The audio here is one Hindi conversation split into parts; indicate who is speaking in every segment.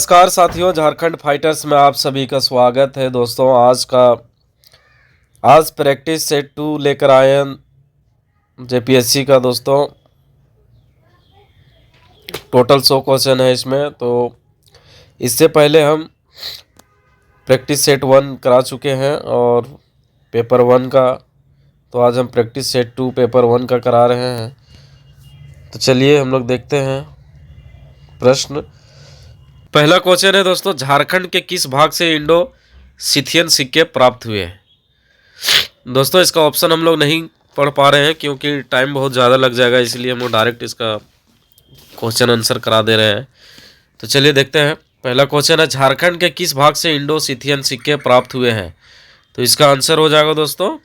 Speaker 1: नमस्कार साथियों, झारखंड फाइटर्स में आप सभी का स्वागत है। दोस्तों आज प्रैक्टिस सेट 2 लेकर आए हैं जेपीएससी का। दोस्तों टोटल 100 क्वेश्चन है इसमें। तो इससे पहले हम प्रैक्टिस सेट 1 करा चुके हैं और पेपर 1 का, तो आज हम प्रैक्टिस सेट 2 पेपर 1 का करा रहे हैं। तो चलिए हम लोग देखते हैं प्रश्न। पहला क्वेश्चन है दोस्तों, झारखंड के किस भाग से इंडो सिथियन सिक्के प्राप्त हुए हैं। दोस्तों इसका ऑप्शन हम लोग नहीं पढ़ पा रहे हैं क्योंकि टाइम बहुत ज़्यादा लग जाएगा, इसलिए हम लोग डायरेक्ट इसका क्वेश्चन आंसर करा दे रहे हैं। तो चलिए देखते हैं। पहला क्वेश्चन है, झारखंड के किस भाग से इंडो सिथियन सिक्के प्राप्त हुए हैं। तो इसका आंसर हो जाएगा दोस्तों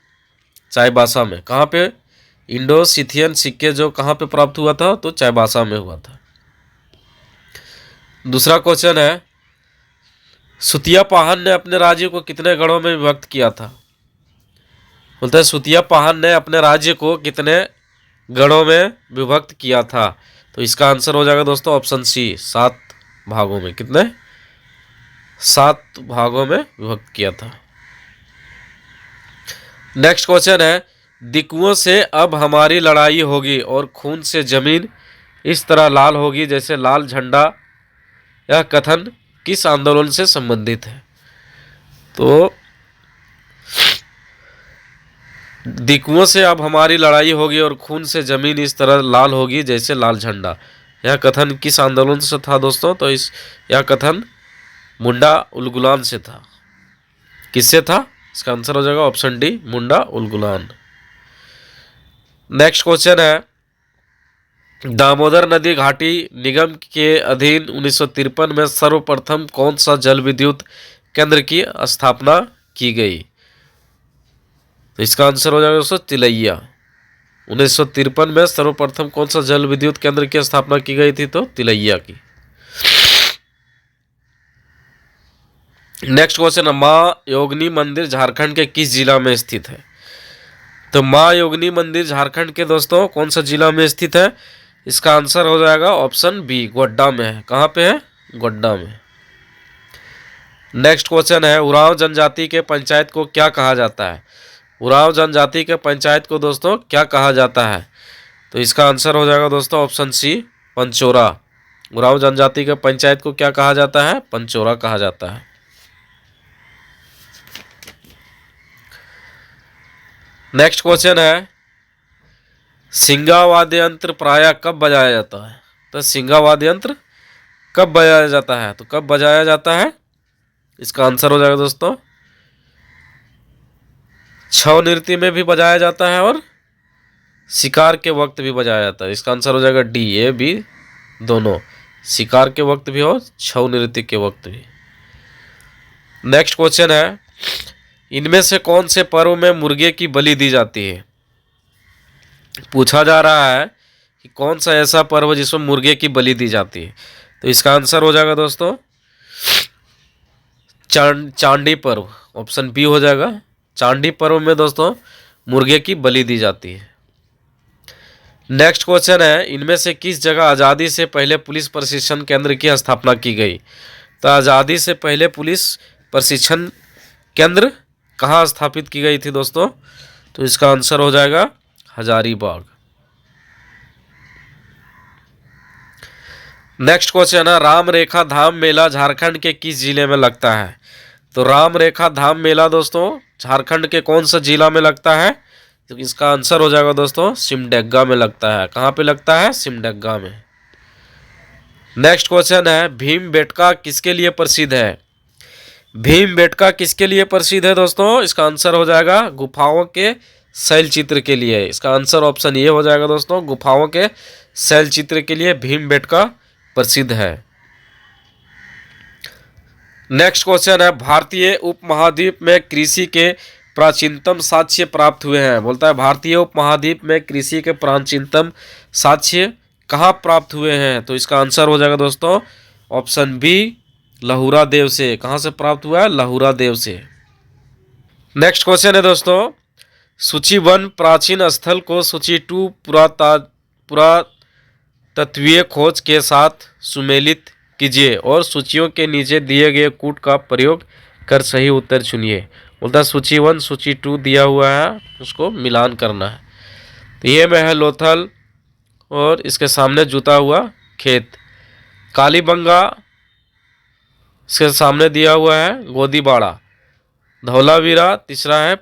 Speaker 1: चाईबासा में। कहाँ पे इंडो सिथियन सिक्के जो कहाँ पे प्राप्त हुआ था, तो चाईबासा में हुआ था। दूसरा क्वेश्चन है, सुतिया पाहन ने अपने राज्य को कितने गढ़ों में विभक्त किया था। बोलते हैं सुतिया पाहन ने अपने राज्य को कितने गढ़ों में विभक्त किया था। तो इसका आंसर हो जाएगा दोस्तों ऑप्शन सी, 7 भागों में। कितने? 7 भागों में विभक्त किया था। नेक्स्ट क्वेश्चन है, दिकुओं से अब हमारी लड़ाई होगी और खून से जमीन इस तरह लाल होगी जैसे लाल झंडा। यह कथन किस आंदोलन से संबंधित है। तो दिकुओं से अब हमारी लड़ाई होगी और खून से जमीन इस तरह लाल होगी जैसे लाल झंडा, यह कथन किस आंदोलन से था दोस्तों। तो यह कथन मुंडा उलगुलान से था। किससे था? इसका आंसर हो जाएगा ऑप्शन डी, मुंडा उलगुलान। नेक्स्ट क्वेश्चन है, दामोदर नदी घाटी निगम के अधीन 1953 में सर्वप्रथम कौन सा जल विद्युत केंद्र की स्थापना की गई। तो इसका आंसर हो जाएगा दोस्तों तिलैया। 1953 में सर्वप्रथम कौन सा जल विद्युत केंद्र की स्थापना की गई थी, तो तिलैया की। नेक्स्ट क्वेश्चन है, माँ योगिनी मंदिर झारखंड के किस जिला में स्थित है। तो माँ योगिनी मंदिर झारखंड के दोस्तों कौन सा जिला में स्थित है। इसका आंसर हो जाएगा ऑप्शन बी, गोड्डा में है। कहाँ पे है? गोड्डा में। नेक्स्ट क्वेश्चन है, उरांव जनजाति के पंचायत को क्या कहा जाता है। उरांव जनजाति के पंचायत को दोस्तों क्या कहा जाता है। तो इसका आंसर हो जाएगा दोस्तों ऑप्शन सी, पंचोरा। उरांव जनजाति के पंचायत को क्या कहा जाता है? पंचोरा कहा जाता है। नेक्स्ट क्वेश्चन है, सिंगा वाद्य यंत्र प्रायः कब बजाया जाता है। तो सिंगा वाद्य यंत्र कब बजाया जाता है। तो कब बजाया जाता है? इसका आंसर हो जाएगा दोस्तों छऊ नृत्य में भी बजाया जाता है और शिकार के वक्त भी बजाया जाता है। इसका आंसर हो जाएगा डी, ए बी दोनों, शिकार के वक्त भी और छऊ नृत्य के वक्त भी। नेक्स्ट क्वेश्चन है, इनमें से कौन से पर्व में मुर्गे की बलि दी जाती है। पूछा जा रहा है कि कौन सा ऐसा पर्व जिसमें मुर्गे की बलि दी जाती है। तो इसका आंसर हो जाएगा दोस्तों चांडी पर्व, ऑप्शन बी हो जाएगा। चांडी पर्व में दोस्तों मुर्गे की बलि दी जाती है। नेक्स्ट क्वेश्चन है, इनमें से किस जगह आज़ादी से पहले पुलिस प्रशिक्षण केंद्र की स्थापना की गई। तो आज़ादी से पहले पुलिस प्रशिक्षण केंद्र कहाँ स्थापित की गई थी दोस्तों। तो इसका आंसर हो जाएगा हजारीबाग। नेक्स्ट क्वेश्चन है, राम रेखा धाम मेला झारखंड के किस जिले में लगता है। तो राम रेखा धाम मेला दोस्तों झारखंड के कौन सा जिला में लगता है। तो इसका आंसर हो जाएगा दोस्तों सिमडेगा में लगता है। कहाँ पे लगता है? सिमडेगा में। नेक्स्ट क्वेश्चन है, भीमबेटका किसके लिए प्रसिद्ध है। भीमबेटका किसके लिए प्रसिद्ध है दोस्तों। इसका आंसर हो जाएगा गुफाओं के शैल चित्र के लिए। इसका आंसर ऑप्शन ये हो जाएगा दोस्तों, गुफाओं के शैल चित्र के लिए भीमबेटका प्रसिद्ध है। नेक्स्ट क्वेश्चन है, भारतीय उपमहाद्वीप में कृषि के प्राचीनतम साक्ष्य प्राप्त हुए हैं। बोलता है भारतीय उपमहाद्वीप में कृषि के प्राचीनतम साक्ष्य कहाँ प्राप्त हुए हैं। तो इसका आंसर हो जाएगा दोस्तों ऑप्शन बी, लहुरा देव से। कहाँ से प्राप्त हुआ है? लहुरा देव से। नेक्स्ट क्वेश्चन है दोस्तों, सूची 1 प्राचीन स्थल को सूची 2 पुरातत्वीय खोज के साथ सुमेलित कीजिए और सूचियों के नीचे दिए गए कूट का प्रयोग कर सही उत्तर चुनिए। बोलता सूची 1 सूची 2 दिया हुआ है, उसको मिलान करना है। तो ये में है लोथल और इसके सामने जुता हुआ खेत। कालीबंगा इसके सामने दिया हुआ है गोदीबाड़ा। धौलावीरा तीसरा है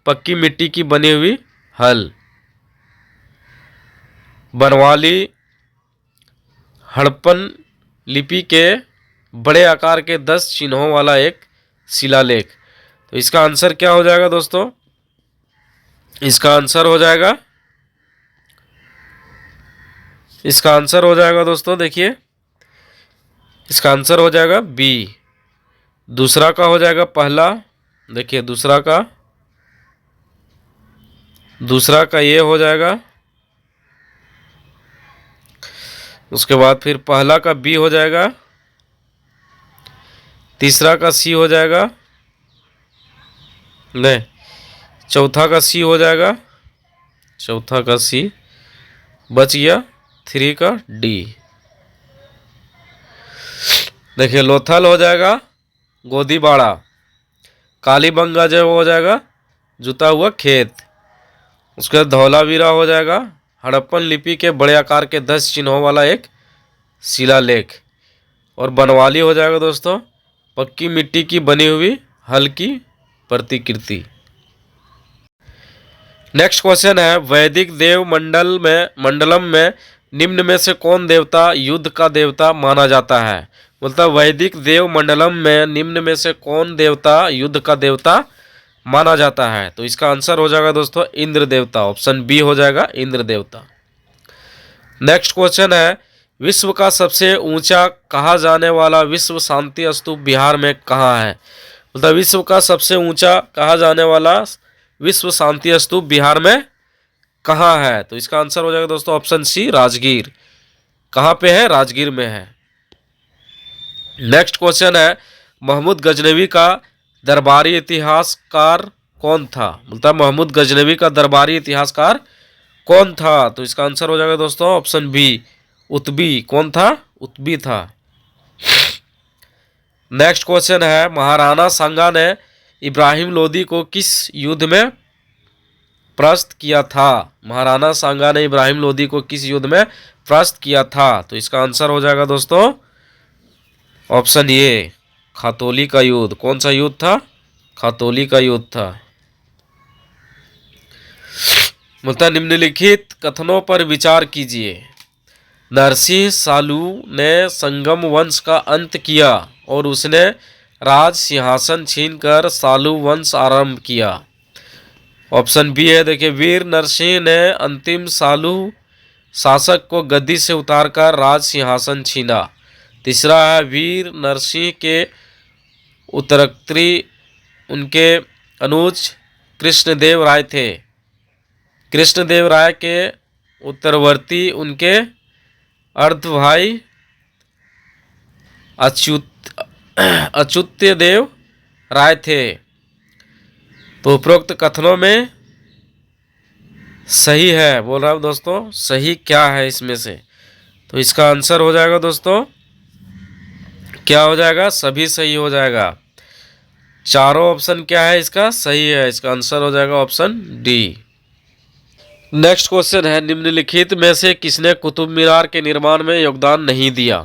Speaker 1: पक्की मिट्टी की बनी हुई हल। बनवाली हड़प्पन लिपि के बड़े आकार के 10 चिन्हों वाला एक शिलालेख। तो इसका आंसर क्या हो जाएगा दोस्तों? इसका आंसर हो जाएगा दोस्तों, देखिए इसका आंसर हो जाएगा बी। दूसरा का हो जाएगा पहला, देखिए दूसरा का ये हो जाएगा। उसके बाद फिर पहला का बी हो जाएगा, तीसरा का सी हो जाएगा, नहीं चौथा का सी हो जाएगा, चौथा का सी बच गया, 3 का डी। देखिए लोथल हो जाएगा गोदीबाड़ा, कालीबंगा जो हो जाएगा जुता हुआ खेत, उसके बाद धौलावीरा हो जाएगा हड़प्पन लिपि के बड़े आकार के 10 चिन्हों वाला एक शिलालेख, और बनवाली हो जाएगा दोस्तों पक्की मिट्टी की बनी हुई हल की प्रतिकृति। नेक्स्ट क्वेश्चन है वैदिक देव मंडलम में निम्न में से कौन देवता युद्ध का देवता माना जाता है? बोलता वैदिक देव मंडलम में निम्न में से कौन देवता युद्ध का देवता माना जाता है? तो इसका आंसर हो जाएगा दोस्तों इंद्र देवता, ऑप्शन बी हो जाएगा इंद्र देवता। नेक्स्ट क्वेश्चन है विश्व का सबसे ऊंचा कहा जाने वाला विश्व शांति स्तूप बिहार में कहाँ है? बोलता विश्व का सबसे ऊंचा कहा जाने वाला विश्व शांति स्तूप बिहार में कहाँ है? तो इसका आंसर हो जाएगा दोस्तों ऑप्शन सी राजगीर। कहाँ पे है? राजगीर में है। नेक्स्ट क्वेश्चन है महमूद गजनवी का दरबारी इतिहासकार कौन था? बोलता महमूद गजनवी का दरबारी इतिहासकार कौन था? तो इसका आंसर हो जाएगा दोस्तों ऑप्शन बी उत्बी। कौन था? उत्बी था। नेक्स्ट क्वेश्चन है महाराणा सांगा ने इब्राहिम लोदी को किस युद्ध में परास्त किया था? महाराणा सांगा ने इब्राहिम लोदी को किस युद्ध में परास्त किया था? तो इसका आंसर हो जाएगा दोस्तों ऑप्शन ए खातौली का युद्ध। कौन सा युद्ध था? खातौली का युद्ध था। बोलता निम्नलिखित कथनों पर विचार कीजिए। नरसिंह सालू ने संगम वंश का अंत किया और उसने राज सिंहासन छीनकर सालू वंश आरंभ किया। ऑप्शन बी है, देखिए वीर नरसिंह ने अंतिम सालू शासक को गद्दी से उतारकर राज सिंहासन छीना। तीसरा है वीर नरसिंह के उत्तराधिकारी उनके अनुज कृष्णदेव राय थे। कृष्णदेव राय के उत्तरवर्ती उनके अर्ध भाई अच्युत्य देव राय थे। तो उपरोक्त कथनों में सही है, बोल रहा हूं दोस्तों, सही क्या है इसमें से? तो इसका आंसर हो जाएगा दोस्तों क्या हो जाएगा? सभी सही हो जाएगा। चारों ऑप्शन क्या है इसका? सही है। इसका आंसर हो जाएगा ऑप्शन डी। नेक्स्ट क्वेश्चन है निम्नलिखित में से किसने कुतुब मीनार के निर्माण में योगदान नहीं दिया?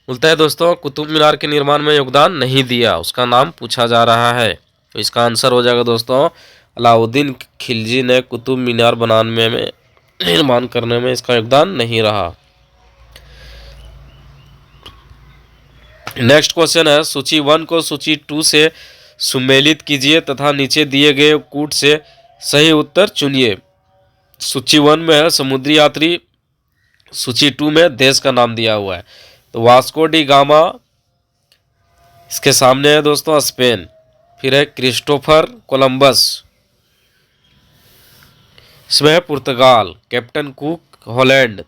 Speaker 1: बोलता है दोस्तों कुतुब मीनार के निर्माण में योगदान नहीं दिया, उसका नाम पूछा जा रहा है। तो इसका आंसर हो जाएगा दोस्तों अलाउद्दीन खिलजी ने कुतुब मीनार बनाने में निर्माण करने में इसका योगदान नहीं रहा। नेक्स्ट क्वेश्चन है सूची 1 को सूची 2 से सुमेलित कीजिए तथा नीचे दिए गए कूट से सही उत्तर चुनिए। सूची 1 में है समुद्री यात्री, सूची 2 में देश का नाम दिया हुआ है। तो वास्को डी गामा इसके सामने है दोस्तों स्पेन, फिर है क्रिस्टोफर कोलंबस, इसमें है पुर्तगाल, कैप्टन कुक हॉलैंड,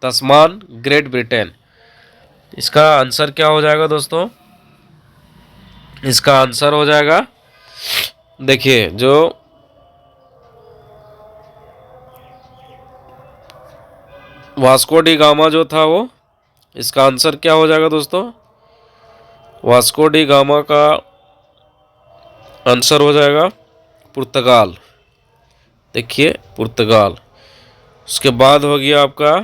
Speaker 1: तस्मान ग्रेट ब्रिटेन। इसका आंसर क्या हो जाएगा दोस्तों? इसका आंसर हो जाएगा, देखिए जो वास्को डी गामा जो था वो इसका आंसर क्या हो जाएगा दोस्तों? वास्को डी गामा का आंसर हो जाएगा पुर्तगाल। देखिए पुर्तगाल। उसके बाद हो गया आपका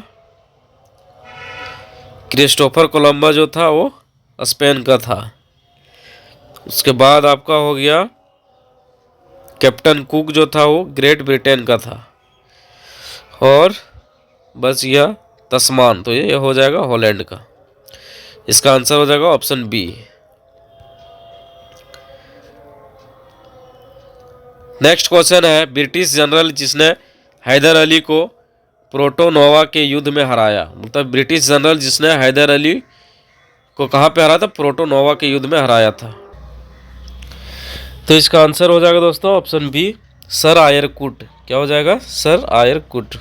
Speaker 1: क्रिस्टोफर कोलंबस जो था वो स्पेन का था। उसके बाद आपका हो गया कैप्टन कुक जो था वो ग्रेट ब्रिटेन का था। और बच गया तस्मान, तो ये हो जाएगा हॉलैंड का। इसका आंसर हो जाएगा ऑप्शन बी। नेक्स्ट क्वेश्चन है, ब्रिटिश जनरल जिसने हैदर अली को प्रोटोनोवा के युद्ध में हराया, मतलब ब्रिटिश जनरल जिसने हैदर अली को कहाँ पे हराया था? प्रोटोनोवा के युद्ध में हराया था। तो इसका आंसर हो जाएगा दोस्तों ऑप्शन बी, सर आयरकुट। क्या हो जाएगा? सर आयरकुट।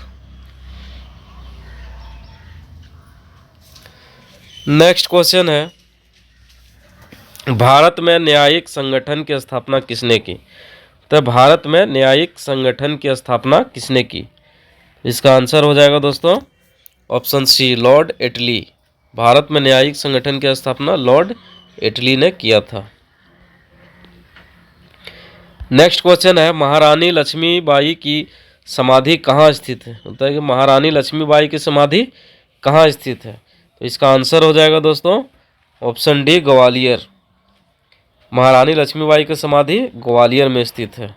Speaker 1: नेक्स्ट क्वेश्चन है, भारत में न्यायिक संगठन की स्थापना किसने की? तो भारत में न्यायिक संगठन की स्थापना किसने की? इसका आंसर हो जाएगा दोस्तों ऑप्शन सी, लॉर्ड एटली। भारत में न्यायिक संगठन की स्थापना लॉर्ड एटली ने किया था। नेक्स्ट क्वेश्चन है, महारानी लक्ष्मीबाई की समाधि कहाँ स्थित है? होता है कि महारानी लक्ष्मीबाई की समाधि कहाँ स्थित है? तो इसका आंसर हो जाएगा दोस्तों ऑप्शन डी, ग्वालियर। महारानी लक्ष्मीबाई की समाधि ग्वालियर में स्थित है।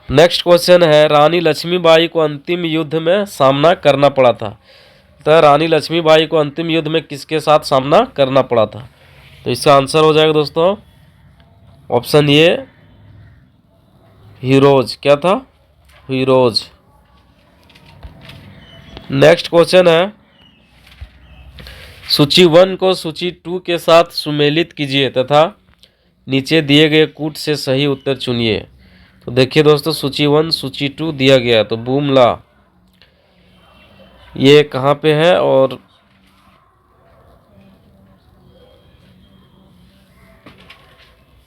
Speaker 1: नेक्स्ट क्वेश्चन है, रानी लक्ष्मीबाई को अंतिम युद्ध में सामना करना पड़ा था। तो रानी लक्ष्मीबाई को अंतिम युद्ध में किसके साथ सामना करना पड़ा था? तो इसका आंसर हो जाएगा दोस्तों ऑप्शन ए, हीरोज। क्या था? हीरोज। नेक्स्ट क्वेश्चन है, सूची 1 को सूची 2 के साथ सुमेलित कीजिए तथा नीचे दिए गए कूट से सही उत्तर चुनिए। तो देखिए दोस्तों, सूची 1 सूची 2 दिया गया है। तो बूमला ये कहाँ पे है? और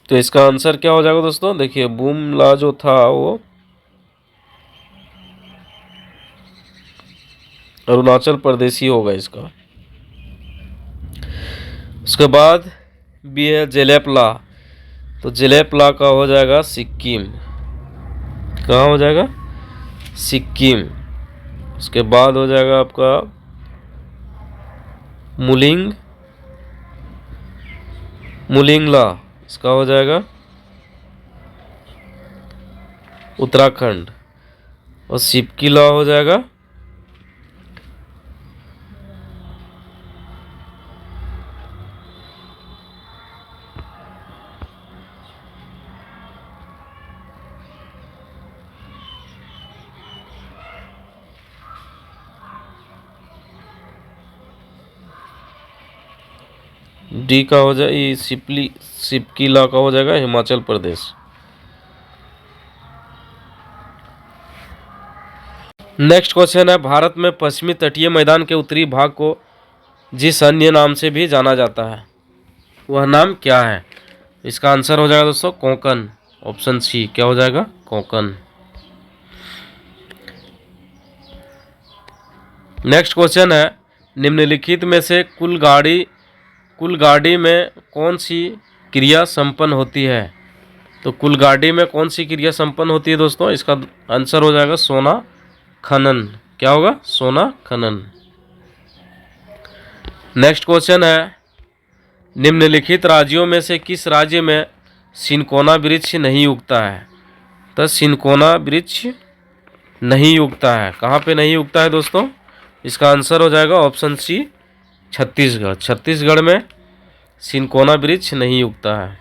Speaker 1: तो इसका आंसर क्या हो जाएगा दोस्तों? देखिए बूमला जो था वो अरुणाचल प्रदेश ही होगा इसका। उसके बाद भी है जेलेपला। तो जेलेपला का हो जाएगा सिक्किम। कहाँ हो जाएगा? सिक्किम। उसके बाद हो जाएगा आपका मुलिंग, मुलिंगला। इसका हो जाएगा उत्तराखंड। और सिपकीला हो जाएगा डी का हो जाए सिपकीला का हो जाएगा हिमाचल प्रदेश। नेक्स्ट क्वेश्चन है, भारत में पश्चिमी तटीय मैदान के उत्तरी भाग को जिस अन्य नाम से भी जाना जाता है वह नाम क्या है? इसका आंसर हो जाएगा दोस्तों कोंकण। Option C. क्या हो जाएगा? कोंकण। नेक्स्ट क्वेश्चन है, निम्नलिखित में से कुल गाड़ी में कौन सी क्रिया संपन्न होती है? तो कुल गाड़ी में कौन सी क्रिया संपन्न होती है दोस्तों? इसका आंसर हो जाएगा सोना खनन। क्या होगा? सोना खनन। नेक्स्ट क्वेश्चन है, निम्नलिखित राज्यों में से किस राज्य में सिनकोना वृक्ष नहीं उगता है? तो सिनकोना वृक्ष नहीं उगता है। कहाँ पे नहीं उगता है दोस्तों? इसका आंसर हो जाएगा ऑप्शन सी, छत्तीसगढ़। छत्तीसगढ़ में सिनकोना वृक्ष नहीं उगता है।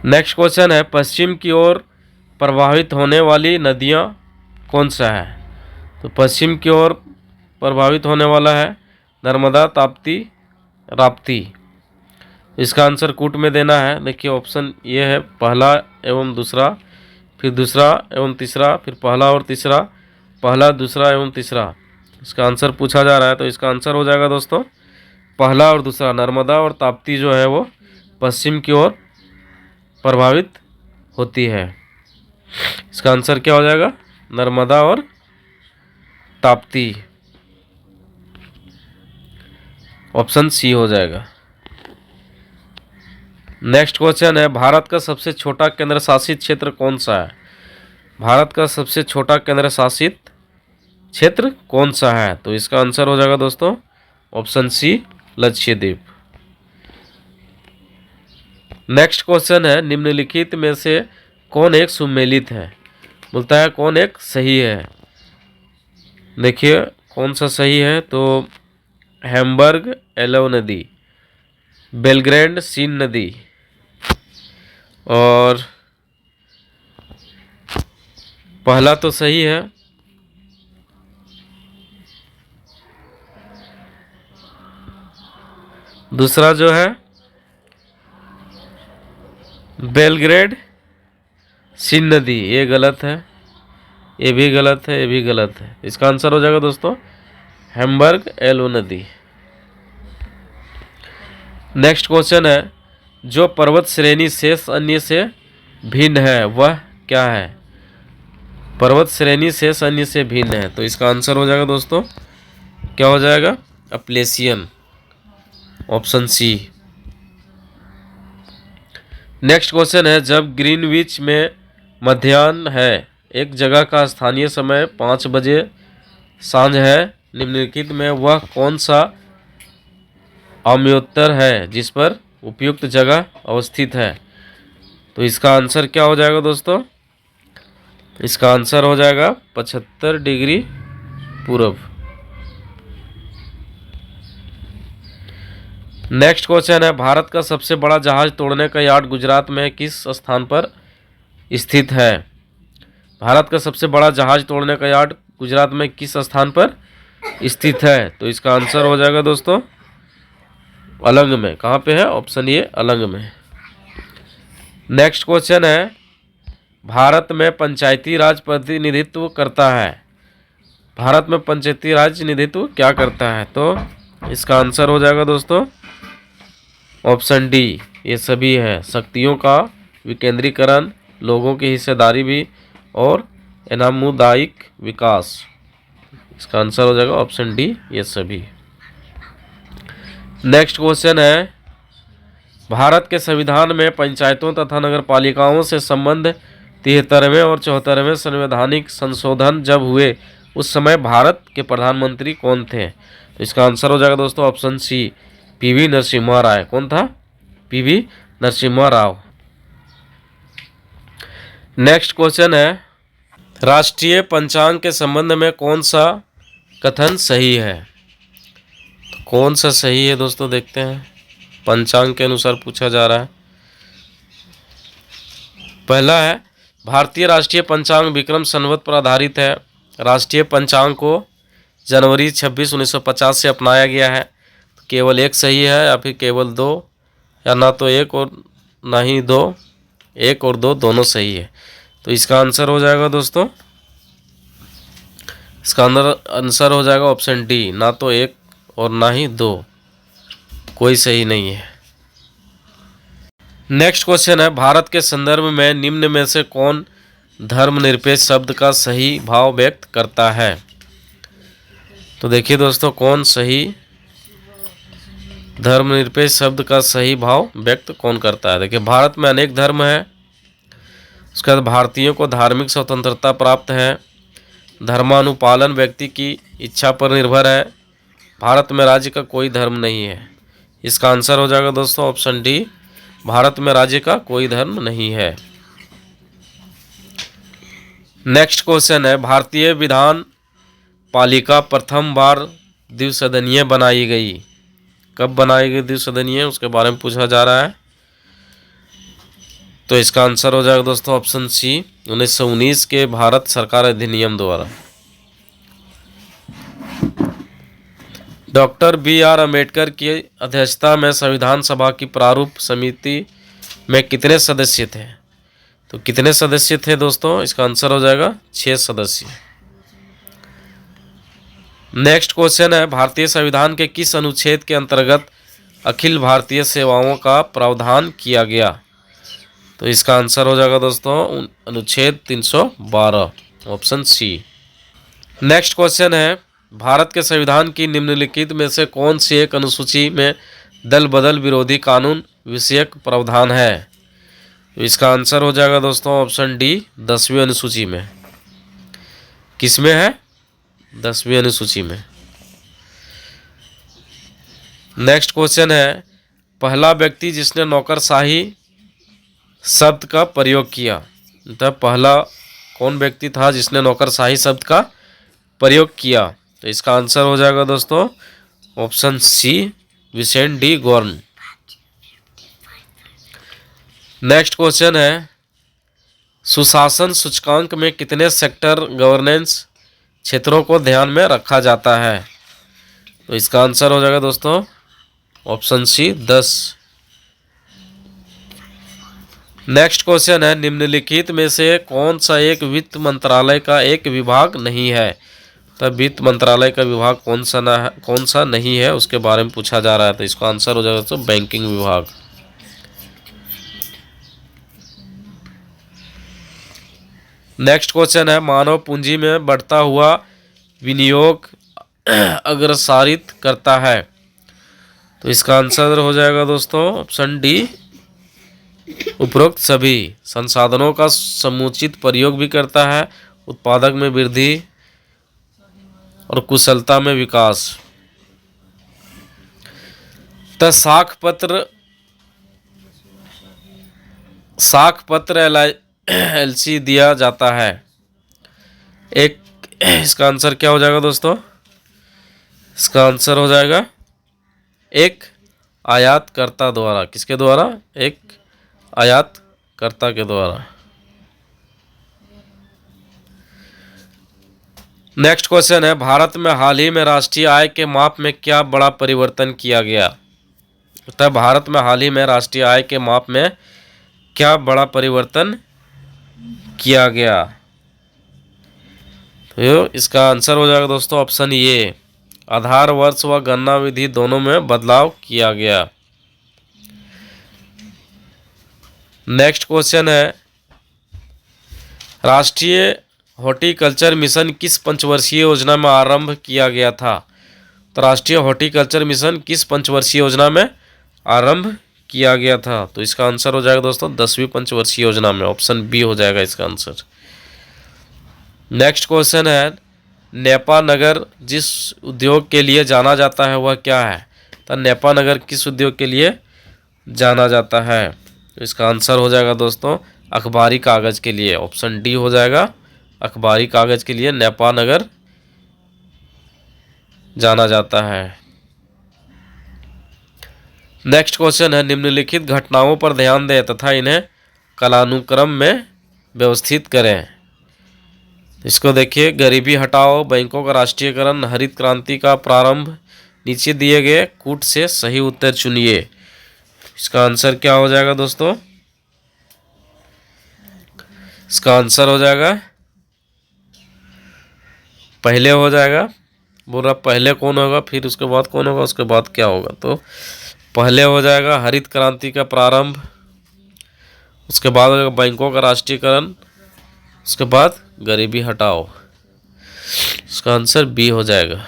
Speaker 1: नेक्स्ट क्वेश्चन है, पश्चिम की ओर प्रवाहित होने वाली नदियाँ कौन सा है? तो पश्चिम की ओर प्रभावित होने वाला है नर्मदा, ताप्ती, राप्ती। इसका आंसर कूट में देना है। देखिए ऑप्शन ये है, पहला एवं दूसरा, फिर दूसरा एवं तीसरा, फिर पहला और तीसरा, पहला दूसरा एवं तीसरा। इसका आंसर पूछा जा रहा है। तो इसका आंसर हो जाएगा दोस्तों पहला और दूसरा। नर्मदा और ताप्ती जो है वो पश्चिम की ओर प्रभावित होती है। इसका आंसर क्या हो जाएगा? नर्मदा और ताप्ती। ऑप्शन सी हो जाएगा। नेक्स्ट क्वेश्चन है, भारत का सबसे छोटा केंद्र शासित क्षेत्र कौन सा है? भारत का सबसे छोटा केंद्र शासित क्षेत्र कौन सा है? तो इसका आंसर हो जाएगा दोस्तों option C, Lakshadweep. Next question है, निम्नलिखित में से कौन एक सुमेलित है? बोलता है कौन एक सही है। देखिए कौन सा सही है, तो हैम्बर्ग एलो नदी, बेलग्रेड सीन नदी, और पहला तो सही है, दूसरा जो है बेलग्रेड सीन नदी, ये गलत है, ये भी गलत है, ये भी गलत है। इसका आंसर हो जाएगा दोस्तों हैम्बर्ग एलो नदी। नेक्स्ट क्वेश्चन है, जो पर्वत श्रेणी शेष अन्य से भिन्न है वह क्या है? पर्वत श्रेणी शेष अन्य से भिन्न है, तो इसका आंसर हो जाएगा दोस्तों क्या हो जाएगा? Appalachian, option C. Next question है, जब ग्रीनविच में मध्याह्न है, एक जगह का स्थानीय समय 5 बजे सांझ है, निम्नलिखित में वह कौन सा आम्योत्तर है जिस पर उपयुक्त जगह अवस्थित है? तो इसका आंसर क्या हो जाएगा दोस्तों? इसका आंसर हो जाएगा 75 डिग्री पूर्व। नेक्स्ट क्वेश्चन है, भारत का सबसे बड़ा जहाज तोड़ने का यार्ड गुजरात में किस स्थान पर स्थित है? भारत का सबसे बड़ा जहाज तोड़ने का यार्ड गुजरात में किस स्थान पर स्थित है? तो इसका आंसर हो जाएगा दोस्तों अलंग में। कहाँ पे है? ऑप्शन ए, अलंग में। नेक्स्ट क्वेश्चन है, भारत में पंचायती राज प्रतिनिधित्व करता है। भारत में पंचायती राज प्रतिनिधित्व क्या करता है? तो इसका आंसर हो जाएगा दोस्तों ऑप्शन डी, ये सभी है। शक्तियों का विकेंद्रीकरण, लोगों की हिस्सेदारी भी, और सामुदायिक विकास। इसका आंसर हो जाएगा ऑप्शन डी, ये सभी। नेक्स्ट क्वेश्चन है, भारत के संविधान में पंचायतों तथा नगरपालिकाओं से संबंध 73वें और 74वें संवैधानिक संशोधन जब हुए उस समय भारत के प्रधानमंत्री कौन थे? तो इसका आंसर हो जाएगा दोस्तों ऑप्शन सी, पीवी नरसिम्हा राव। कौन था? पीवी नरसिम्हा राव। नेक्स्ट क्वेश्चन है, राष्ट्रीय पंचांग के संबंध में कौन सा कथन सही है? तो कौन सा सही है दोस्तों, देखते हैं। पंचांग के अनुसार पूछा जा रहा है। पहला है, भारतीय राष्ट्रीय पंचांग विक्रम संवत पर आधारित है। राष्ट्रीय पंचांग को जनवरी 26, 1950 से अपनाया गया है। केवल एक सही है या फिर केवल दो, या ना तो एक और ना ही दो, एक और दो दोनों सही है। तो इसका आंसर हो जाएगा दोस्तों, इसका आंसर हो जाएगा ऑप्शन डी, ना तो एक और ना ही दो, कोई सही नहीं है। नेक्स्ट क्वेश्चन है, भारत के संदर्भ में निम्न में से कौन धर्मनिरपेक्ष शब्द का सही भाव व्यक्त करता है? तो देखिए दोस्तों, कौन सही धर्मनिरपेक्ष शब्द का सही भाव व्यक्त कौन करता है? देखिए, भारत में अनेक धर्म हैं। उसके बाद भारतीयों को धार्मिक स्वतंत्रता प्राप्त है। धर्मानुपालन व्यक्ति की इच्छा पर निर्भर है। भारत में राज्य का कोई धर्म नहीं है। इसका आंसर हो जाएगा दोस्तों ऑप्शन डी, भारत में राज्य का कोई धर्म नहीं है। नेक्स्ट क्वेश्चन है, भारतीय विधान पालिका प्रथम बार द्विसदनीय बनाई गई। कब बनाई गई द्विसदनीय, उसके बारे में पूछा जा रहा है। तो इसका आंसर हो जाएगा दोस्तों ऑप्शन सी, 1919 के भारत सरकार अधिनियम द्वारा। Doctor B R. अम्बेडकर की अध्यक्षता में संविधान सभा की प्रारूप समिति में कितने सदस्य थे? तो कितने सदस्य थे दोस्तों? इसका आंसर हो जाएगा 6 सदस्य। नेक्स्ट क्वेश्चन है, भारतीय संविधान के किस अनुच्छेद के अंतर्गत अखिल भारतीय सेवाओं का प्रावधान किया गया? तो इसका आंसर हो जाएगा दोस्तों अनुच्छेद 312, ऑप्शन सी। नेक्स्ट क्वेश्चन है, भारत के संविधान की निम्नलिखित में से कौन सी एक अनुसूची में दल बदल विरोधी कानून विषयक प्रावधान है? तो इसका आंसर हो जाएगा दोस्तों ऑप्शन डी, 10वीं अनुसूची में। किसमें है? 10वीं अनुसूची में। नेक्स्ट क्वेश्चन है, पहला व्यक्ति जिसने नौकरशाही शब्द का प्रयोग किया, मतलब पहला कौन व्यक्ति था जिसने नौकरशाही शब्द का प्रयोग किया? तो इसका आंसर हो जाएगा दोस्तों ऑप्शन सी, विसेंट डी गॉर्न। नेक्स्ट क्वेश्चन है, सुशासन सूचकांक में कितने सेक्टर गवर्नेंस क्षेत्रों को ध्यान में रखा जाता है? तो इसका आंसर हो जाएगा दोस्तों ऑप्शन सी, 10। नेक्स्ट क्वेश्चन है, निम्नलिखित में से कौन सा एक वित्त मंत्रालय का एक विभाग नहीं है? तब वित्त मंत्रालय का विभाग कौन सा नहीं है उसके बारे में पूछा जा रहा है। तो इसका आंसर हो जाएगा दोस्तों बैंकिंग विभाग। नेक्स्ट क्वेश्चन है, मानव पूंजी में बढ़ता हुआ विनियोग अग्रसारित करता है। तो इसका आंसर हो जाएगा दोस्तों ऑप्शन डी, उपरोक्त सभी संसाधनों का समुचित प्रयोग भी करता है, उत्पादक में वृद्धि और कुशलता में विकास। तो साख पत्र एलसी दिया जाता है। एक इसका आंसर क्या हो जाएगा दोस्तों? इसका आंसर हो जाएगा एक आयातकर्ता द्वारा। किसके द्वारा? एक आयातकर्ता के द्वारा। नेक्स्ट क्वेश्चन है, भारत में हाल ही में राष्ट्रीय आय के माप में क्या बड़ा परिवर्तन किया गया? तो भारत में हाल ही में राष्ट्रीय आय के माप में क्या बड़ा परिवर्तन किया गया? तो इसका आंसर हो जाएगा दोस्तों ऑप्शन ए, आधार वर्ष व गणना विधि दोनों में बदलाव किया गया। नेक्स्ट क्वेश्चन है, राष्ट्रीय हॉर्टिकल्चर मिशन किस पंचवर्षीय योजना में आरंभ किया गया था? तो राष्ट्रीय हॉर्टिकल्चर मिशन किस पंचवर्षीय योजना में आरंभ किया गया था? तो इसका आंसर हो जाएगा दोस्तों 10वीं पंचवर्षीय योजना में। ऑप्शन बी हो जाएगा इसका आंसर। नेक्स्ट क्वेश्चन है, नेपा नगर जिस उद्योग के लिए जाना जाता है वह क्या है? तो नेपा नगर किस उद्योग के लिए जाना जाता है? तो इसका आंसर हो जाएगा दोस्तों अखबारी कागज के लिए। ऑप्शन डी हो जाएगा, अखबारी कागज के लिए नेपा नगर जाना जाता है। नेक्स्ट क्वेश्चन है, निम्नलिखित घटनाओं पर ध्यान दें तथा इन्हें कालानुक्रम में व्यवस्थित करें। इसको देखिए, गरीबी हटाओ, बैंकों का राष्ट्रीयकरण, हरित क्रांति का प्रारंभ। नीचे दिए गए कूट से सही उत्तर चुनिए। इसका आंसर क्या हो जाएगा दोस्तों? इसका आंसर हो जाएगा पहले हो जाएगा। बोल रहा पहले कौन होगा, फिर उसके बाद कौन होगा, उसके बाद क्या होगा? तो पहले हो जाएगा हरित क्रांति का प्रारंभ, उसके बाद हो जाएगा बैंकों का राष्ट्रीयकरण, उसके बाद गरीबी हटाओ। इसका आंसर बी हो जाएगा।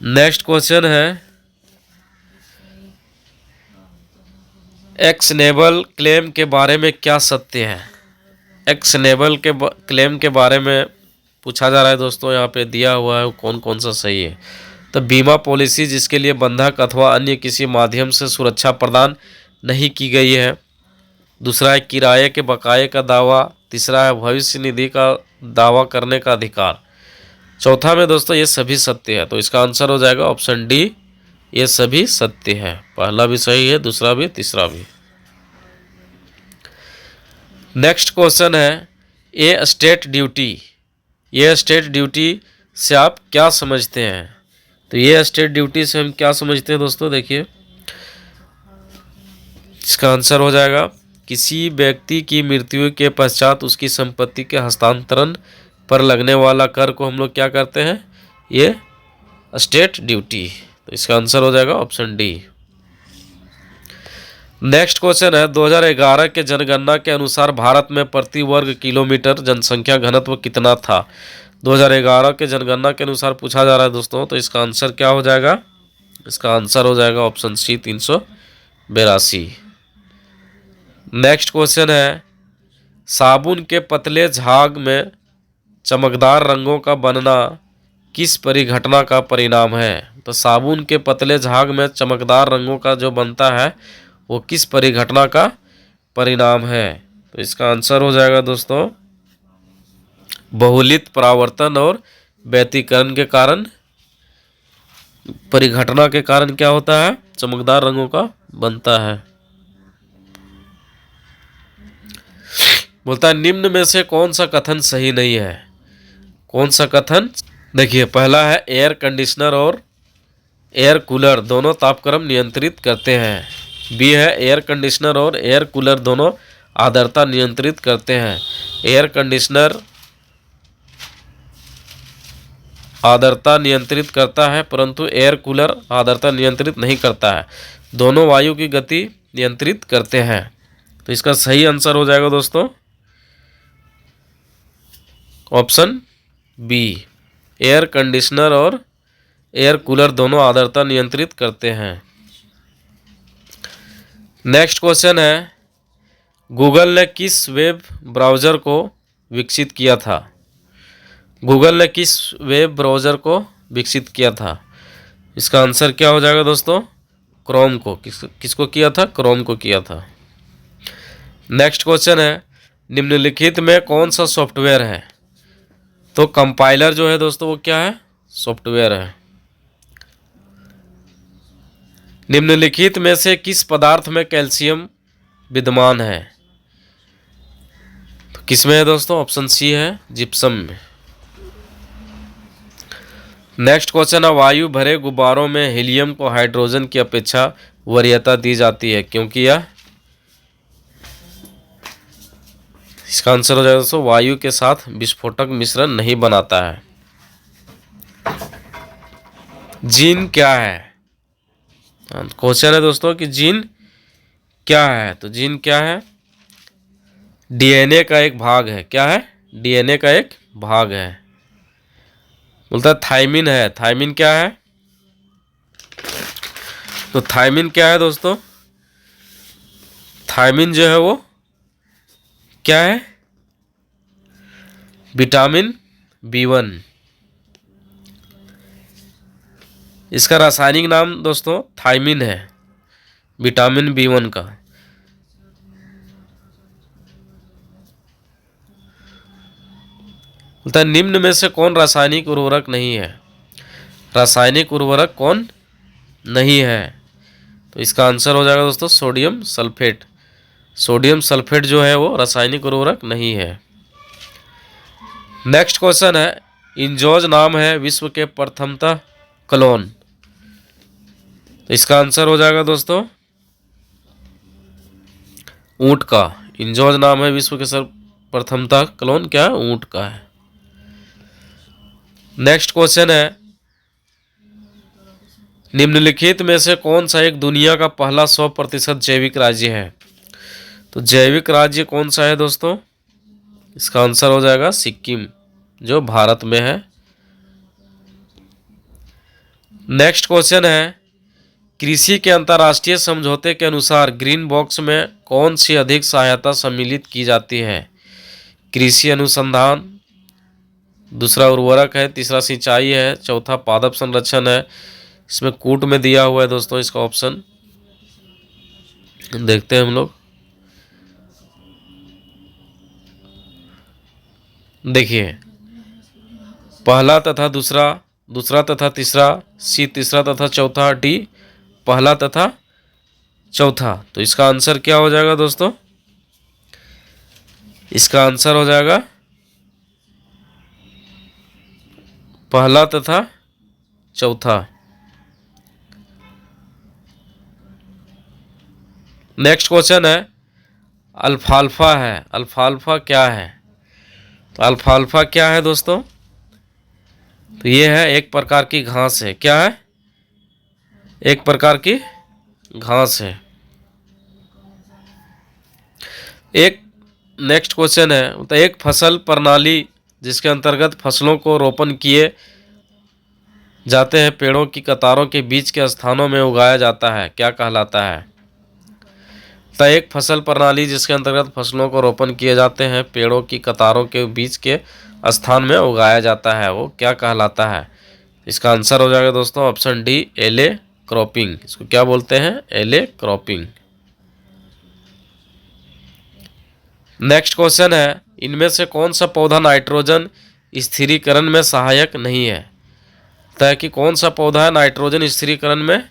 Speaker 1: नेक्स्ट क्वेश्चन है, एक्शनेबल क्लेम के बारे में क्या सत्य है? एक्शनेबल के क्लेम के बारे में पूछा जा रहा है दोस्तों। यहाँ पे दिया हुआ है कौन कौन सा सही है। तो बीमा पॉलिसी जिसके लिए बंधक अथवा अन्य किसी माध्यम से सुरक्षा प्रदान नहीं की गई है। दूसरा है किराए के बकाये का दावा। तीसरा है भविष्य निधि का दावा करने का अधिकार। चौथा में दोस्तों ये सभी सत्य है। तो इसका आंसर हो जाएगा ऑप्शन डी, ये सभी सत्य है। पहला भी सही है, दूसरा भी, तीसरा भी। नेक्स्ट क्वेश्चन है, ये स्टेट ड्यूटी, ये स्टेट ड्यूटी से आप क्या समझते हैं? तो ये स्टेट ड्यूटी से हम क्या समझते हैं दोस्तों? देखिए, इसका आंसर हो जाएगा किसी व्यक्ति की मृत्यु के पश्चात उसकी संपत्ति के हस्तांतरण पर लगने वाला कर को हम लोग क्या करते हैं? ये स्टेट ड्यूटी। तो इसका आंसर हो जाएगा ऑप्शन डी। नेक्स्ट क्वेश्चन है 2011 के जनगणना के अनुसार भारत में प्रति वर्ग किलोमीटर जनसंख्या घनत्व कितना था। 2011 के जनगणना के अनुसार पूछा जा रहा है दोस्तों, तो इसका आंसर क्या हो जाएगा? इसका आंसर हो जाएगा ऑप्शन सी 382। नेक्स्ट क्वेश्चन है साबुन के पतले झाग में चमकदार रंगों का बनना किस परिघटना का परिणाम है। तो साबुन के पतले झाग में चमकदार रंगों का जो बनता है वो किस परिघटना का परिणाम है। तो इसका आंसर हो जाएगा दोस्तों बहुलित परावर्तन और व्यतिकरण के कारण, परिघटना के कारण क्या होता है? चमकदार रंगों का बनता है। बोलता है निम्न में से कौन सा कथन सही नहीं है। कौन सा कथन? देखिए पहला है एयर कंडीशनर और एयर कूलर दोनों तापक्रम नियंत्रित करते हैं। बी है एयर कंडीशनर और एयर कूलर दोनों आर्द्रता नियंत्रित करते हैं। एयर कंडीशनर आर्द्रता नियंत्रित करता है परंतु एयर कूलर आर्द्रता नियंत्रित नहीं करता है। दोनों वायु की गति नियंत्रित करते हैं। तो इसका सही आंसर हो जाएगा दोस्तों ऑप्शन बी, एयर कंडीशनर और एयर कूलर दोनों आर्द्रता नियंत्रित करते हैं। नेक्स्ट क्वेश्चन है गूगल ने किस वेब ब्राउज़र को विकसित किया था। गूगल ने किस वेब ब्राउज़र को विकसित किया था। इसका आंसर क्या हो जाएगा दोस्तों? क्रोम को। किसको किया था? क्रोम को किया था। नेक्स्ट क्वेश्चन है निम्नलिखित में कौन सा सॉफ्टवेयर है। तो कंपाइलर जो है दोस्तों वो क्या है? सॉफ्टवेयर है। निम्नलिखित में से किस पदार्थ में कैल्शियम विद्यमान है। तो किसमें है दोस्तों? ऑप्शन सी है जिप्सम में। नेक्स्ट क्वेश्चन है वायु भरे गुब्बारों में हीलियम को हाइड्रोजन की अपेक्षा वरीयता दी जाती है क्योंकि यह, इसका आंसर हो जाएगा दोस्तों वायु के साथ विस्फोटक मिश्रण नहीं बनाता है। जीन क्या है? क्वेश्चन है दोस्तों कि जीन क्या है। तो जीन क्या है? डीएनए का एक भाग है। क्या है? डीएनए का एक भाग है। बोलता है थायमिन है। थायमिन क्या है? तो थायमिन क्या है दोस्तों? थायमिन जो है वो क्या है? Vitamin B1। इसका रासायनिक नाम दोस्तों थायमिन है, विटामिन B1 का। बोलता है निम्न में से कौन रासायनिक उर्वरक नहीं है। रासायनिक उर्वरक कौन नहीं है। तो इसका आंसर हो जाएगा दोस्तों सोडियम सल्फेट। सोडियम सल्फेट जो है वो रासायनिक उर्वरक नहीं है। नेक्स्ट क्वेश्चन है इंजोज नाम है विश्व के प्रथमतः क्लोन। तो इसका आंसर हो जाएगा दोस्तों ऊंट का। इंजोज नाम है विश्व के प्रथमतः क्लोन क्या है? ऊंट का है। नेक्स्ट क्वेश्चन है निम्नलिखित में से कौन सा एक दुनिया का पहला 100% जैविक राज्य है। तो जैविक राज्य कौन सा है दोस्तों? इसका आंसर हो जाएगा सिक्किम जो भारत में है। नेक्स्ट क्वेश्चन है कृषि के अंतर्राष्ट्रीय समझौते के अनुसार ग्रीन बॉक्स में कौन सी अधिक सहायता सम्मिलित की जाती है। कृषि अनुसंधान, दूसरा उर्वरक है, तीसरा सिंचाई है, चौथा पादप संरक्षण है। इसमें कूट में दिया हुआ है दोस्तों इसका ऑप्शन, देखते हैं हम लोग। देखिए पहला तथा दूसरा, दूसरा तथा तीसरा, सी तीसरा तथा चौथा, डी पहला तथा चौथा। तो इसका आंसर क्या हो जाएगा दोस्तों? इसका आंसर हो जाएगा पहला तथा चौथा। नेक्स्ट क्वेश्चन है अल्फाल्फा है। अल्फाल्फा क्या है? तो अल्फाल्फा क्या है दोस्तों? तो ये है एक प्रकार की घास है। क्या है? एक प्रकार की घास है। एक नेक्स्ट क्वेश्चन है, तो एक फसल प्रणाली जिसके अंतर्गत फसलों को रोपण किए जाते हैं पेड़ों की कतारों के बीच के स्थानों में उगाया जाता है, क्या कहलाता है? तो एक फसल प्रणाली जिसके अंतर्गत फसलों को रोपण किए जाते हैं पेड़ों की कतारों के बीच के स्थान में उगाया जाता है, वो क्या कहलाता है? इसका आंसर हो जाएगा दोस्तों ऑप्शन डी, एले क्रॉपिंग। इसको क्या बोलते हैं? एले क्रॉपिंग। नेक्स्ट क्वेश्चन है, इनमें से कौन सा पौधा नाइट्रोजन स्थिरीकरण में सहायक नहीं है? तय कि कौन सा पौधा है नाइट्रोजन स्थिरीकरण में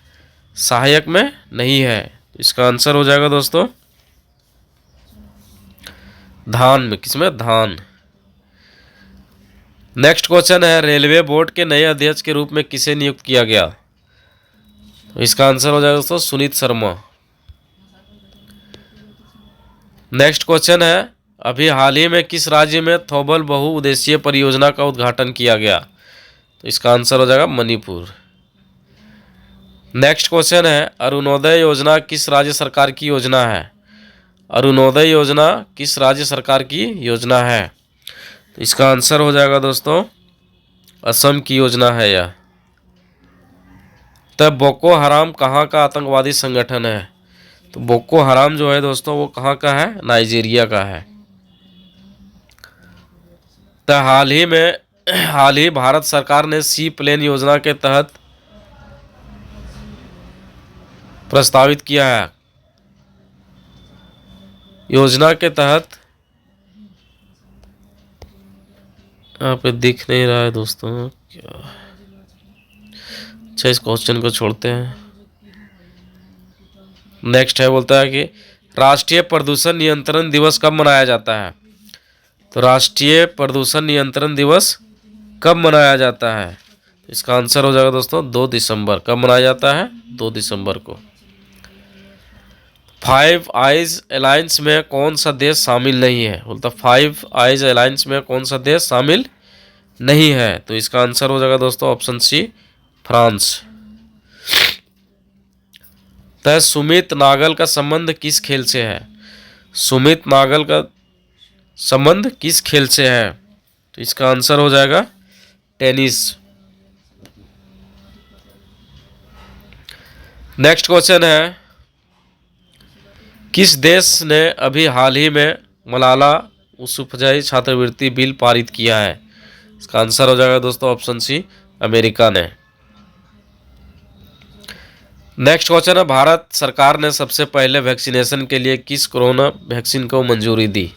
Speaker 1: सहायक में नहीं है? इसका आंसर हो जाएगा दोस्तों धान में। किसमें? धान। नेक्स्ट क्वेश्चन है, रेलवे बोर्ड के नए अध्यक्ष के रूप में किसे नियुक्त किया गया? तो इसका आंसर हो जाएगा दोस्तों सुनीत शर्मा। नेक्स्ट क्वेश्चन है, अभी हाल ही में किस राज्य में थोबल बहुउद्देशीय परियोजना का उद्घाटन किया गया? तो इसका आंसर हो जाएगा मणिपुर। नेक्स्ट क्वेश्चन है, अरुणोदय योजना किस राज्य सरकार की योजना है? अरुणोदय योजना किस राज्य सरकार की योजना है? तो इसका आंसर हो जाएगा दोस्तों असम की योजना है यह। तब बोको हराम कहाँ का आतंकवादी संगठन है? तो बोको हराम जो है दोस्तों वो कहाँ का है? नाइजीरिया का है। तो हाल ही भारत सरकार ने सी प्लेन योजना के तहत प्रस्तावित किया है। योजना के तहत यहाँ पे दिख नहीं रहा है दोस्तों क्या? अच्छा, इस क्वेश्चन को छोड़ते हैं। नेक्स्ट है, बोलता है कि राष्ट्रीय प्रदूषण नियंत्रण दिवस कब मनाया जाता है? तो राष्ट्रीय प्रदूषण नियंत्रण दिवस कब मनाया जाता है? इसका आंसर हो जाएगा दोस्तों 2 दिसंबर। कब मनाया जाता है? 2 दिसंबर को। फाइव आइज अलायंस में कौन सा देश शामिल नहीं है? बोलता फाइव आइज अलायंस में कौन सा देश शामिल नहीं है? तो इसका आंसर हो जाएगा दोस्तों ऑप्शन सी, फ्रांस। तो सुमित नागल का संबंध किस खेल से है? सुमित नागल का संबंध किस खेल से है? तो इसका आंसर हो जाएगा टेनिस। नेक्स्ट क्वेश्चन है, किस देश ने अभी हाल ही में मलाला यूसुफजई छात्रवृत्ति बिल पारित किया है? इसका आंसर हो जाएगा दोस्तों ऑप्शन सी, अमेरिका ने। नेक्स्ट क्वेश्चन है, भारत सरकार ने सबसे पहले वैक्सीनेशन के लिए किस कोरोना वैक्सीन को मंजूरी दी?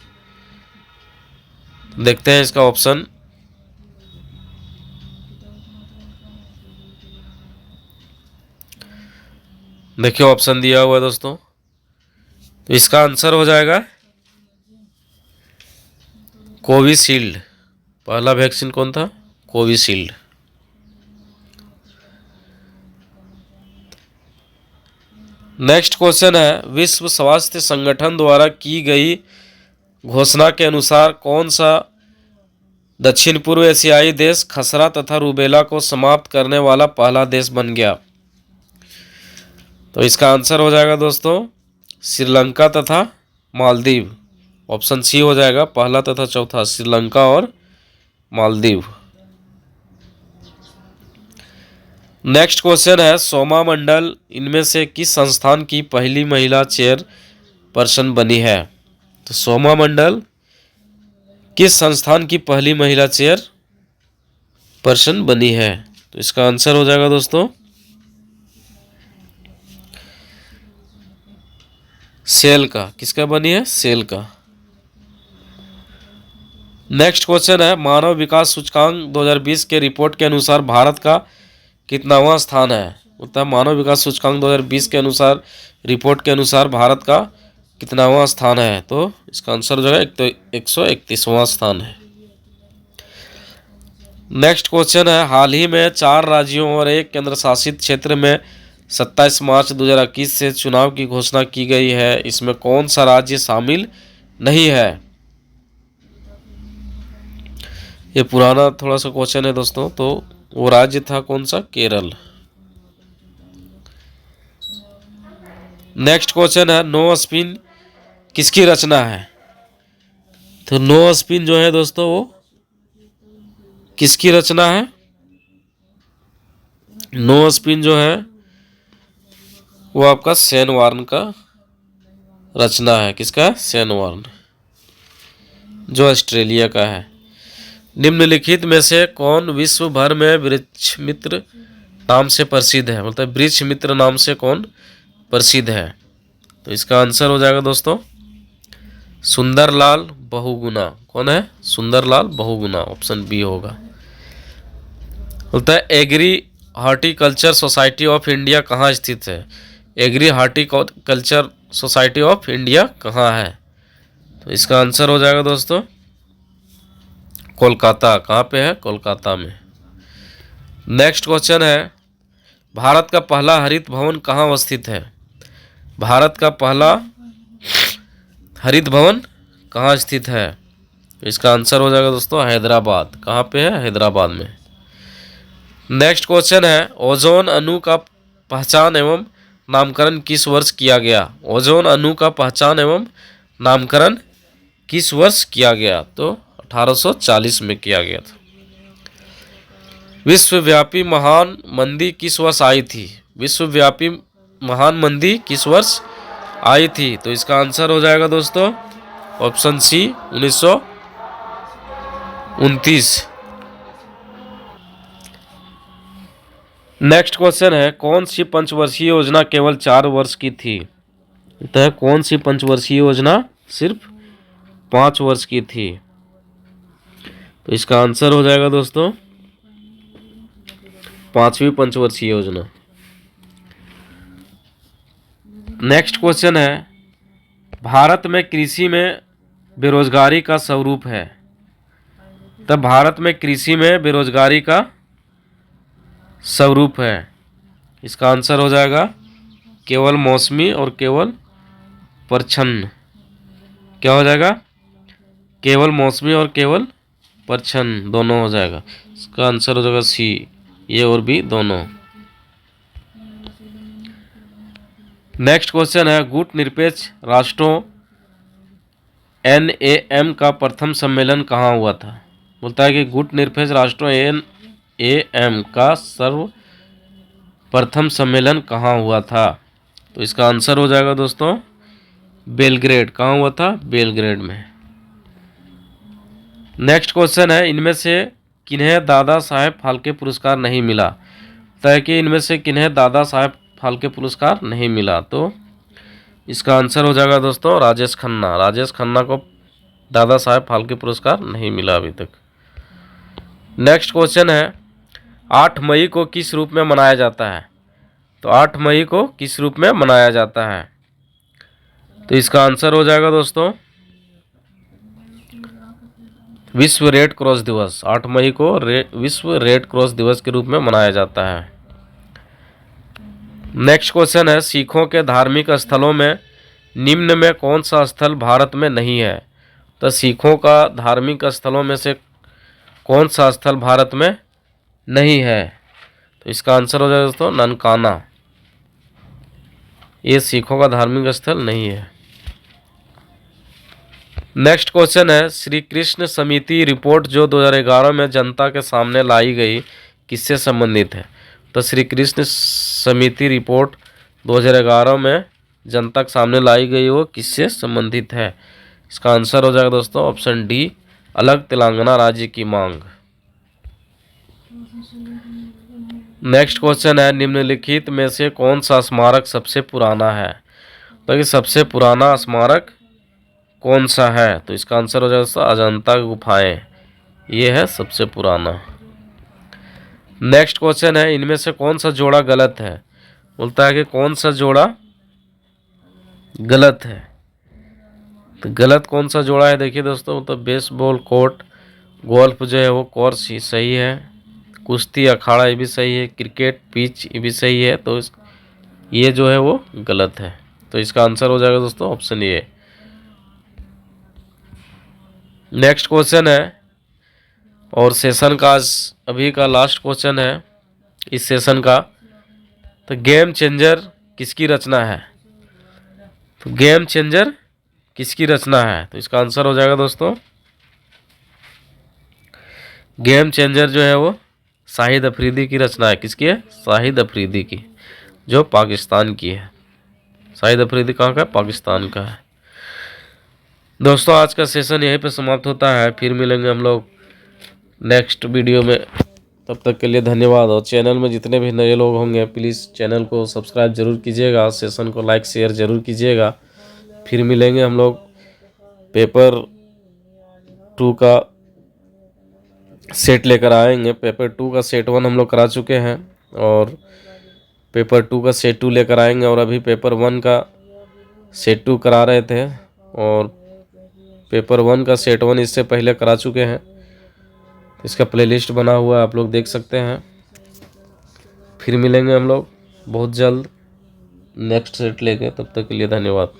Speaker 1: देखते हैं इसका ऑप्शन। देखिए ऑप्शन दिया हुआ है दोस्तों, तो इसका आंसर हो जाएगा कोविशील्ड। पहला वैक्सीन कौन था? कोविशील्ड। नेक्स्ट क्वेश्चन है, विश्व स्वास्थ्य संगठन द्वारा की गई घोषणा के अनुसार कौन सा दक्षिण पूर्व एशियाई देश खसरा तथा रूबेला को समाप्त करने वाला पहला देश बन गया? तो इसका आंसर हो जाएगा दोस्तों श्रीलंका तथा मालदीव। ऑप्शन सी हो जाएगा पहला तथा चौथा, श्रीलंका और मालदीव। नेक्स्ट क्वेश्चन है, सोमा मंडल इनमें से किस संस्थान की पहली महिला चेयर पर्सन बनी है? तो सोमा मंडल किस संस्थान की पहली महिला चेयर पर्सन बनी है? तो इसका आंसर हो जाएगा दोस्तों सेल का। किसका बनी है? सेल का। नेक्स्ट क्वेश्चन है, मानव विकास सूचकांक 2020 के रिपोर्ट के अनुसार भारत का कितनावां स्थान है? उत्तर मानव विकास सूचकांक 2020 के अनुसार रिपोर्ट के अनुसार भारत का कितनावां स्थान है? तो इसका आंसर जो है 131वां स्थान है। नेक्स्ट क्वेश्चन है, हाल ही में 4 राज्यों और 1 केंद्र शासित क्षेत्र में 27 मार्च 2021 से चुनाव की घोषणा की गई है। इसमें कौन सा राज्य शामिल नहीं है? ये पुराना थोड़ा सा क्वेश्चन है दोस्तों, तो वो राज्य था कौन सा? केरल। नेक्स्ट क्वेश्चन है, नो स्पिन किसकी रचना है? तो नो स्पिन जो है दोस्तों वो किसकी रचना है? नो स्पिन जो है वो आपका शेन वॉर्न का रचना है। किसका? शेन वॉर्न, जो ऑस्ट्रेलिया का है। निम्नलिखित में से कौन विश्व भर में वृक्ष मित्र नाम से प्रसिद्ध है? मतलब वृक्ष मित्र नाम से कौन प्रसिद्ध है? तो इसका आंसर हो जाएगा दोस्तों सुंदरलाल बहुगुणा। कौन है? सुंदरलाल बहुगुणा, ऑप्शन बी होगा। बोलता है agri horticulture society of India कहाँ स्थित है? Agri horticulture society of India कहाँ है? तो इसका आंसर हो जाएगा दोस्तों कोलकाता। कहाँ पे है? कोलकाता में। नेक्स्ट क्वेश्चन है भारत का पहला हरित भवन कहाँ अवस्थित है? भारत का पहला हरित भवन कहाँ स्थित है? तो इसका आंसर हो जाएगा दोस्तों हैदराबाद। कहाँ पे है? हैदराबाद में। नेक्स्ट क्वेश्चन है ओजोन अणु का पहचान एवं नामकरण किस वर्ष किया गया? ओजोन अणु का पहचान एवं नामकरण किस वर्ष किया गया? तो 1840 में किया गया था। विश्वव्यापी महान मंदी किस वर्ष आई थी? विश्वव्यापी महान मंदी किस वर्ष आई थी? तो इसका आंसर हो जाएगा दोस्तों ऑप्शन सी 1929। नेक्स्ट क्वेश्चन है कौन सी पंचवर्षीय योजना केवल 4 वर्ष की थी? तो कौन सी पंचवर्षीय योजना सिर्फ 5 वर्ष की थी? तो इसका आंसर हो जाएगा दोस्तों 5वीं पंचवर्षीय योजना। नेक्स्ट क्वेश्चन है भारत में कृषि में बेरोजगारी का स्वरूप है। तब भारत में कृषि में बेरोजगारी का स्वरूप है। इसका आंसर हो जाएगा केवल मौसमी और केवल परछन्न। क्या हो जाएगा? केवल मौसमी और केवल परछन्न दोनों हो जाएगा। इसका आंसर हो जाएगा सी, ए और बी दोनों। नेक्स्ट क्वेश्चन है गुट निरपेक्ष राष्ट्रों NAM का प्रथम सम्मेलन कहाँ हुआ था? बोलता है कि गुट निरपेक्ष राष्ट्रों NAM का प्रथम सम्मेलन कहाँ हुआ था? तो इसका आंसर हो जाएगा दोस्तों बेलग्रेड। कहाँ हुआ था? बेलग्रेड में। नेक्स्ट क्वेश्चन है इनमें से किन्हें दादा साहेब फाल्के पुरस्कार नहीं मिला? तो कि इनमें से किन्हें दादा साहेब फाल्के पुरस्कार नहीं मिला? तो इसका आंसर हो जाएगा दोस्तों राजेश खन्ना। राजेश खन्ना को दादा साहेब फाल्के पुरस्कार नहीं मिला अभी तक। नेक्स्ट क्वेश्चन है 8 मई को किस रूप में मनाया जाता है? तो 8 मई को किस रूप में मनाया जाता है? तो इसका आंसर हो जाएगा दोस्तों विश्व रेड क्रॉस दिवस। 8 मई को विश्व रेड क्रॉस दिवस के रूप में मनाया जाता है। नेक्स्ट क्वेश्चन है सिखों के धार्मिक स्थलों में निम्न में कौन सा स्थल भारत में नहीं है? तो सिखों का धार्मिक स्थलों में से कौन सा स्थल भारत में नहीं है? तो इसका आंसर हो जाएगा दोस्तों ननकाना। ये सिखों का धार्मिक स्थल नहीं है। नेक्स्ट क्वेश्चन है श्री कृष्ण समिति रिपोर्ट जो 2011 में जनता के सामने लाई गई किससे संबंधित है? तो श्री कृष्ण समिति रिपोर्ट 2011 में जनता के सामने लाई गई वो किससे संबंधित है? इसका आंसर हो जाएगा दोस्तों ऑप्शन डी अलग तेलंगाना राज्य की मांग। नेक्स्ट क्वेश्चन है निम्नलिखित में से कौन सा स्मारक सबसे पुराना है? तो कि सबसे पुराना स्मारक कौन सा है? तो इसका आंसर हो जाएगा दोस्तों अजंता गुफाएं। ये है सबसे पुराना। नेक्स्ट क्वेश्चन है इनमें से कौन सा जोड़ा गलत है? बोलता है कि कौन सा जोड़ा गलत है? तो गलत कौन सा जोड़ा है देखिए दोस्तों, तो बेसबॉल कोर्ट, गोल्फ जो है वो कोर्स ही सही है, कुश्ती अखाड़ा ये भी सही है, क्रिकेट पिच ये भी सही है। तो ये जो है वो गलत है। तो इसका आंसर हो जाएगा दोस्तों ऑप्शन ए। नेक्स्ट क्वेश्चन है और सेशन का आज अभी का लास्ट क्वेश्चन है इस सेशन का। तो गेम चेंजर किसकी रचना है? तो गेम चेंजर किसकी रचना है? तो इसका आंसर हो जाएगा दोस्तों गेम चेंजर जो है वो शाहिद अफरीदी की रचना है। किसकी है? शाहिद अफरीदी की, जो पाकिस्तान की है। शाहिद अफरीदी कहाँ का है? पाकिस्तान का है। दोस्तों आज का सेशन यहीं पे समाप्त होता है, फिर मिलेंगे हम लोग नेक्स्ट वीडियो में। तब तक के लिए धन्यवाद। और चैनल में जितने भी नए लोग होंगे प्लीज़ चैनल को सब्सक्राइब जरूर कीजिएगा, सेशन को लाइक शेयर जरूर कीजिएगा। फिर मिलेंगे हम लोग पेपर 2 का सेट लेकर आएंगे। पेपर 2 का सेट 1 हम लोग करा चुके हैं और पेपर 2 का सेट 2 लेकर आएंगे। और अभी पेपर 1 का सेट 2 करा रहे थे और पेपर 1 का सेट 1 इससे पहले करा चुके हैं। इसका प्लेलिस्ट बना हुआ है, आप लोग देख सकते हैं। फिर मिलेंगे हम लोग बहुत जल्द नेक्स्ट सेट लेके। तब तक के लिए धन्यवाद।